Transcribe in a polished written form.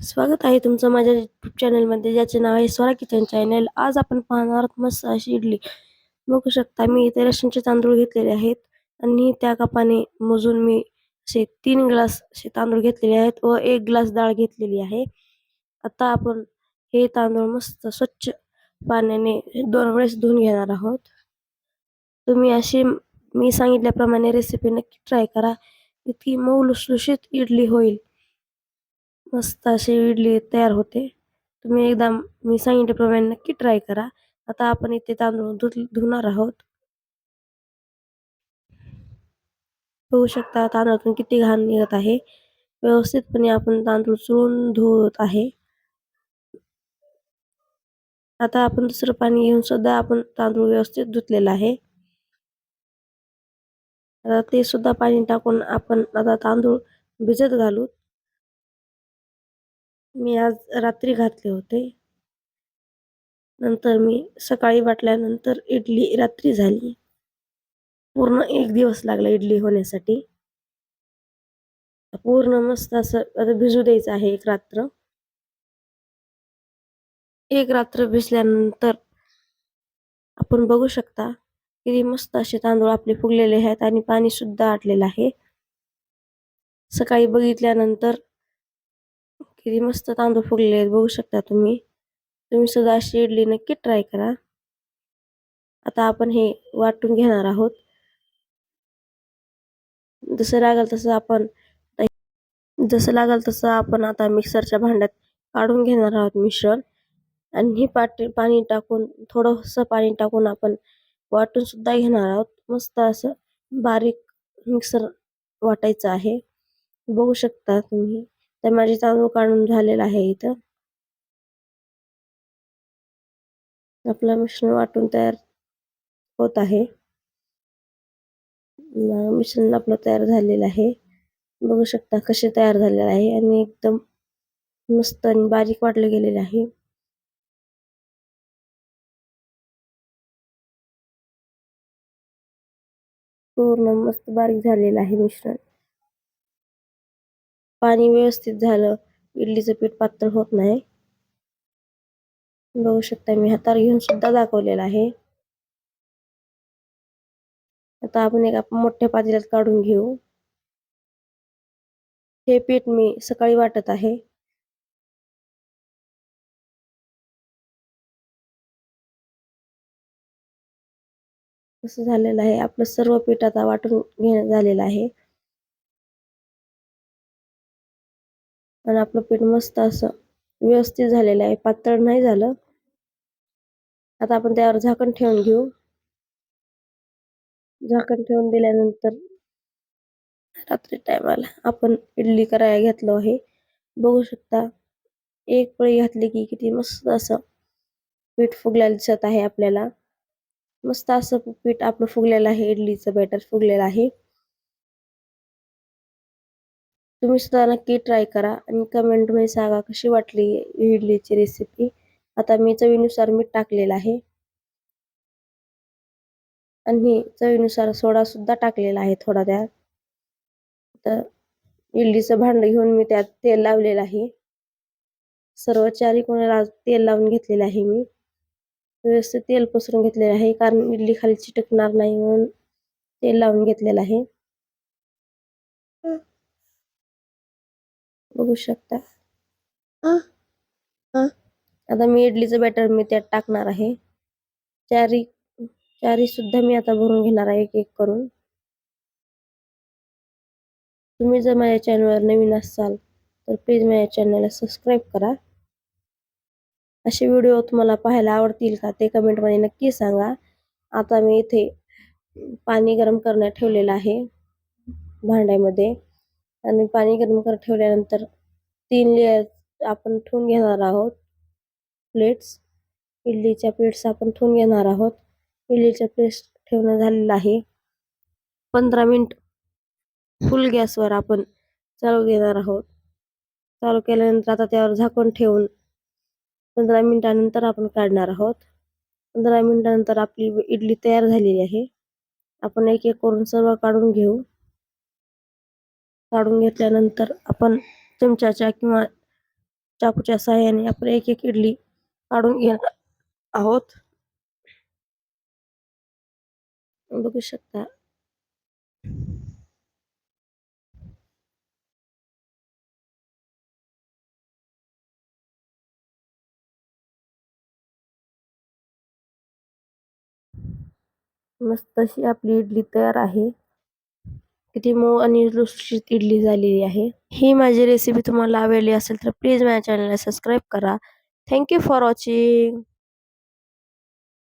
स्वागत आहे तुमचं माझ्या YouTube चॅनलमध्ये, ज्याचे नाव आहे स्वरा किचन चॅनल. आज आपण पाहणार आहोत मस्त अशी इडली. बघू शकता मी इथे रेशनचे तांदूळ घेतलेले आहेत आणि त्या कपाने मोजून मी असे 3 ग्लास असे तांदूळ घेतलेले आहेत व 1 ग्लास डाळ घेतलेली आहे. आता आपण हे तांदूळ मस्त स्वच्छ पाण्याने 2 वेळेस धुवून घेणार आहोत. तुम्ही अशी मी सांगितल्याप्रमाणे रेसिपी नक्की ट्राय करा. इतकी मऊ लुसलुशीत इडली होईल. मस्त अशी इडली तयार होते. तुम्ही एकदा मी सांगितल्याप्रमाणे नक्की ट्राय करा. आता आपण इथे तांदूळ धुणार आहोत. बघू शकता तांदळातून किती घाण निघत आहे. व्यवस्थितपणे आपण तांदूळ चुळून धुवत आहे. आता आपण दुसरं पाणी घेऊन सुद्धा आपण तांदूळ व्यवस्थित धुतलेला आहे. आता ते सुद्धा पाणी टाकून आपण आता तांदूळ भिजत घालू. मी आज रात्री घातले होते. नंतर मी सकाळी वाटल्यानंतर इडली रात्री झाली. पूर्ण 1 दिवस लागला इडली होण्यासाठी. पूर्ण मस्त असं आता भिजू द्यायचं आहे 1 रात्र. 1 रात्र भिजल्यानंतर आपण बघू शकता किती मस्त असे तांदूळ आपले फुगलेले आहेत आणि पाणी सुद्धा आटलेलं आहे. सकाळी बघितल्यानंतर किती मस्त तांदूळ फुगलेले आहेत बघू शकता तुम्ही. तुम्ही सुद्धा अशी इडली नक्की ट्राय करा. आता आपण हे वाटून घेणार आहोत. जसं लागेल तसं आपण आता मिक्सरच्या भांड्यात काढून घेणार आहोत मिश्रण आणि हे पाणी टाकून थोडंसं पाणी टाकून आपण वाटून सुद्धा घेणार आहोत. मस्त असं बारीक मिक्सर वाटायचं आहे. बघू शकता तुम्ही. तर माझे तांदूळ काढून झालेला आहे इथं. आपलं मिश्रण वाटून तयार होत आहे. मिश्रण आपलं तयार झालेलं आहे. बघू शकता कसे तयार झालेले आहे आणि एकदम मस्त आणि बारीक वाटले गेलेले आहे. पूर्ण मस्त बारीक झालेलं आहे मिश्रण. पाणी व्यवस्थित झालं, इडलीचं पीठ पातळ होत नाही. बघू शकता मी हातावर घेऊन सुद्धा दाखवलेलं आहे. आता आपण एका मोठ्या पातेल्यात काढून घेऊ. हे पीठ मी सकाळी वाटत आहे. असं झालेलं आहे. आपलं सर्व पीठ आता वाटून घेणं झालेलं आहे आणि आपलं पीठ मस्त असं व्यवस्थित झालेलं आहे. पातळ नाही झालं. आता आपण त्यावर झाकण ठेवून घेऊ. झाकण ठेवून दिल्यानंतर रात्री टायमाला आपण इडली करायला घेतलो आहे. बघू शकता एक पळी घातली की किती मस्त असं पीठ फुगलेलं दिसत आहे आपल्याला. मस्त असं पीठ आपलं फुगलेलं आहे. इडलीचं बॅटर फुगलेलं आहे. तुम्ही सुद्धा नक्की ट्राय करा आणि कमेंटमध्ये सांगा कशी वाटली इडलीची रेसिपी. आता मी चवीनुसार मीठ टाकलेलं आहे आणि चवीनुसार सोडा सुद्धा टाकलेला आहे थोडा त्यात. तर इडलीचं भांडं घेऊन मी त्यात तेल लावलेलं आहे. सर्व चारी कोणाला तेल लावून घेतलेलं आहे मी. व्यवस्थित तेल पसरून घेतलेलं आहे कारण इडली खाली चिटकणार नाही म्हणून तेल लावून घेतलेलं आहे. बघू शकता. आता मी इडलीचं बॅटर मी त्यात टाकणार आहे. चारी सुद्धा मी आता भरून घेणार आहे एक एक करून. तुम्ही जर माझ्या चॅनलवर नवीन असाल तर प्लीज माझ्या चॅनलला सबस्क्राईब करा. असे व्हिडिओ तुम्हाला पाहायला आवडतील का ते कमेंटमध्ये नक्की सांगा. आता मी इथे पाणी गरम करण्यात ठेवलेलं आहे भांड्यामध्ये आणि पाणी गरम करत ठेवल्यानंतर 3 लेयर आपण ठेवून घेणार आहोत. इडलीच्या प्लेट्स आपण ठेवून घेणार आहोत. इडलीच्या प्लेट्स ठेवणं झालेलं आहे. 15 मिनिट फुल गॅसवर आपण चालू देणार आहोत. चालू केल्यानंतर आता त्यावर झाकण ठेवून 15 मिनिटानंतर आपण काढणार आहोत. 15 मिनिटानंतर आपली इडली तयार झालेली आहे. आपण एक एक करून सर्व काढून घेऊ. काढून घेतल्यानंतर आपण चमच्याच्या किंवा चाकूच्या सहाय्याने आपण एक एक इडली काढून घेणार आहोत. बघू शकता. मस्त अशी आपली इडली तयार आहे. किती मऊ आणि लुसलुशीत इडली झालेली आहे. ही माझी रेसिपी तुम्हाला आवडली असेल तर प्लीज माझ्या चॅनलला सबस्क्राईब करा. Thank you for watching.